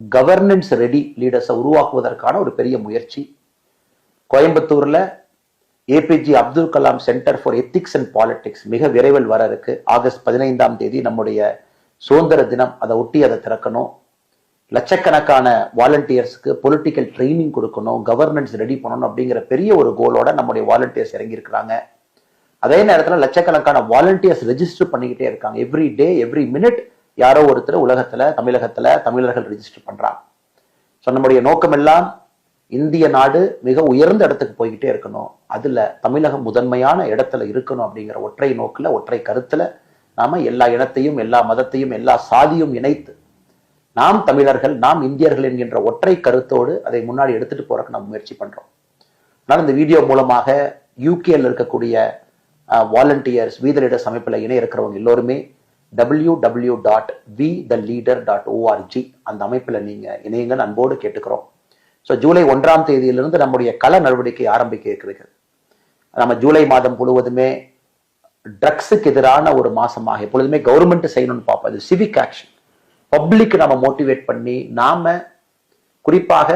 Governance ready லீடர்ஸை உருவாக்குவதற்கான ஒரு பெரிய முயற்சி. கோயம்புத்தூர்ல APJ Abdul Kalam centre for ethics and politics மிக விரைவில் வர இருக்கு. ஆகஸ்ட் 15ஆம் தேதி நம்முடைய சுதந்திர தினம். அதை ஒட்டி அதை திறக்கணும். லட்சக்கணக்கான வாலண்டியர்ஸ்க்கு பொலிட்டிக்கல் ட்ரைனிங் கொடுக்கணும், கவர்னன்ஸ் ரெடி பண்ணணும் அப்படிங்கிற பெரிய ஒரு கோலோட நம்முடைய வாலண்டியர்ஸ் இறங்கியிருக்கிறாங்க. அதே நேரத்தில் லட்சக்கணக்கான வாலண்டியர்ஸ் ரெஜிஸ்டர் பண்ணிக்கிட்டே இருக்காங்க. எவ்ரி டே எவ்ரி மினிட் யாரோ ஒருத்தர் உலகத்துல தமிழர்கள் ரெஜிஸ்டர் பண்றாங்க. ஸோ நம்முடைய நோக்கம் எல்லாம் இந்திய நாடு மிக உயர்ந்த இடத்துக்கு போய்கிட்டே இருக்கணும், அதுல தமிழகம் முதன்மையான இடத்துல இருக்கணும் அப்படிங்கிற ஒற்றை நோக்கில் ஒற்றை கருத்துல நாம எல்லா இனத்தையும் எல்லா மதத்தையும் எல்லா சாதியும் இணைத்து நாம் தமிழர்கள் நாம் இந்தியர்கள் என்கின்ற ஒற்றை கருத்தோடு அதை முன்னாடி எடுத்துட்டு போறதுக்கு நம்ம முயற்சி பண்றோம். அதனால இந்த வீடியோ மூலமாக யூகேல இருக்கக்கூடிய வாலண்டியர்ஸ் வீத லீடர்ஸ் அமைப்பில் இணைய இருக்கிறவங்க எல்லோருமே www.vtheleader.org அந்த அமைப்பில் நீங்க இணையங்கள் அன்போடு கேட்டுக்கிறோம். ஸோ ஜூலை 1ஆம் தேதியிலிருந்து நம்முடைய கள நடவடிக்கை ஆரம்பிக்க இருக்கிறது. நம்ம ஜூலை மாதம் முழுவதுமே ட்ரக்ஸுக்கு எதிரான ஒரு மாசமாக எப்பொழுதுமே கவர்மெண்ட் செய்யணும்னு பார்ப்போம். அது சிவிக் ஆக்ஷன், பப்ளிக் நம்ம மோட்டிவேட் பண்ணி நாம குறிப்பாக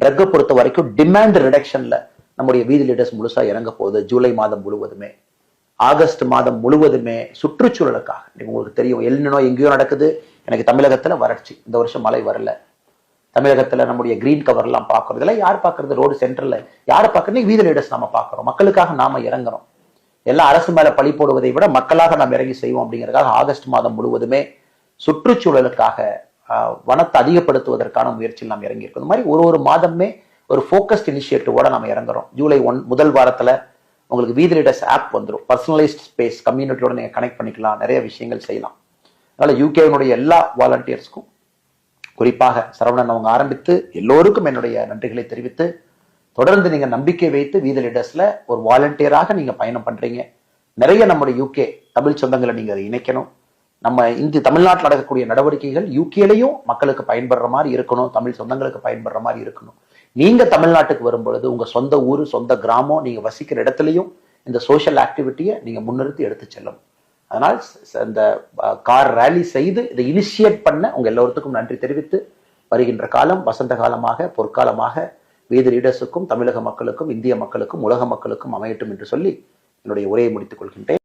ட்ரக்கை பொறுத்த வரைக்கும் டிமாண்ட் ரிடக்ஷன்ல நம்முடைய வீதி லீடர்ஸ் முழுசா இறங்க போகுது. ஜூலை மாதம் முழுவதுமே, ஆகஸ்ட் மாதம் முழுவதுமே சுற்றுச்சூழலுக்காக. உங்களுக்கு தெரியும் எல்னினோ எங்கேயோ நடக்குது. எனக்கு தமிழகத்துல வறட்சி, இந்த வருஷம் மழை வரல. தமிழகத்துல நம்முடைய கிரீன் கவர் எல்லாம் பார்க்கறது, இதெல்லாம் யார் பார்க்கறது? ரோடு சென்டர்ல யாரை பார்க்கறது? வீதி லீடர்ஸ் நாம பார்க்கிறோம். மக்களுக்காக நாம இறங்குறோம். எல்லாம் அரசு மேல பழி போடுவதை விட மக்களாக நாம் இறங்கி செய்வோம் அப்படிங்கிறதுக்காக ஆகஸ்ட் மாதம் முழுவதுமே சுற்றுச்சூழலுக்காக வனத்தை அதிகப்படுத்துவதற்கான முயற்சியில் நாம் இறங்கி இருக்கோம். இந்த மாதிரி ஒரு மாதமே ஒரு ஃபோக்கஸ்ட் இனிஷியேட்டிவோட நம்ம இறங்குறோம். ஜூலை 1 முதல் வாரத்துல உங்களுக்கு வீதி லீடர்ஸ் ஆப் வந்துடும். பர்சனலைஸ்ட் ஸ்பேஸ் கம்யூனிட்டியோட நீங்க கனெக்ட் பண்ணிக்கலாம், நிறைய விஷயங்கள் செய்யலாம். அதனால யூகேனுடைய எல்லா வாலண்டியர்ஸ்க்கும், குறிப்பாக சரவணன் அவங்க ஆரம்பித்து எல்லோருக்கும் என்னுடைய நன்றிகளை தெரிவித்து, தொடர்ந்து நீங்க நம்பிக்கை வைத்து வீதி லீடர்ஸ்ல ஒரு வாலண்டியராக நீங்க பயணம் பண்றீங்க. நிறைய நம்முடைய யூகே தமிழ் சொந்தங்களை நீங்க அதை இணைக்கணும். நம்ம தமிழ்நாட்டில் நடக்கக்கூடிய நடவடிக்கைகள் யூகேலையும் மக்களுக்கு பயன்படுற மாதிரி இருக்கணும், தமிழ் சொந்தங்களுக்கு பயன்படுற மாதிரி இருக்கணும். நீங்க தமிழ்நாட்டுக்கு வரும்பொழுது உங்க சொந்த ஊர் சொந்த கிராமம் நீங்க வசிக்கிற இடத்துலையும் இந்த சோஷியல் ஆக்டிவிட்டியை நீங்க முன்னிறுத்தி எடுத்து செல்லணும். அதனால் இந்த கார் ரேலி செய்து இதை இனிஷியேட் பண்ண உங்க எல்லோருக்கும் நன்றி தெரிவித்து, வருகின்ற காலம் வசந்த காலமாக பொற்காலமாக வீதி லீடர்ஸுக்கும் தமிழக மக்களுக்கும் இந்திய மக்களுக்கும் உலக மக்களுக்கும் அமையட்டும் என்று சொல்லி என்னுடைய உரையை முடித்துக் கொள்கின்றேன்.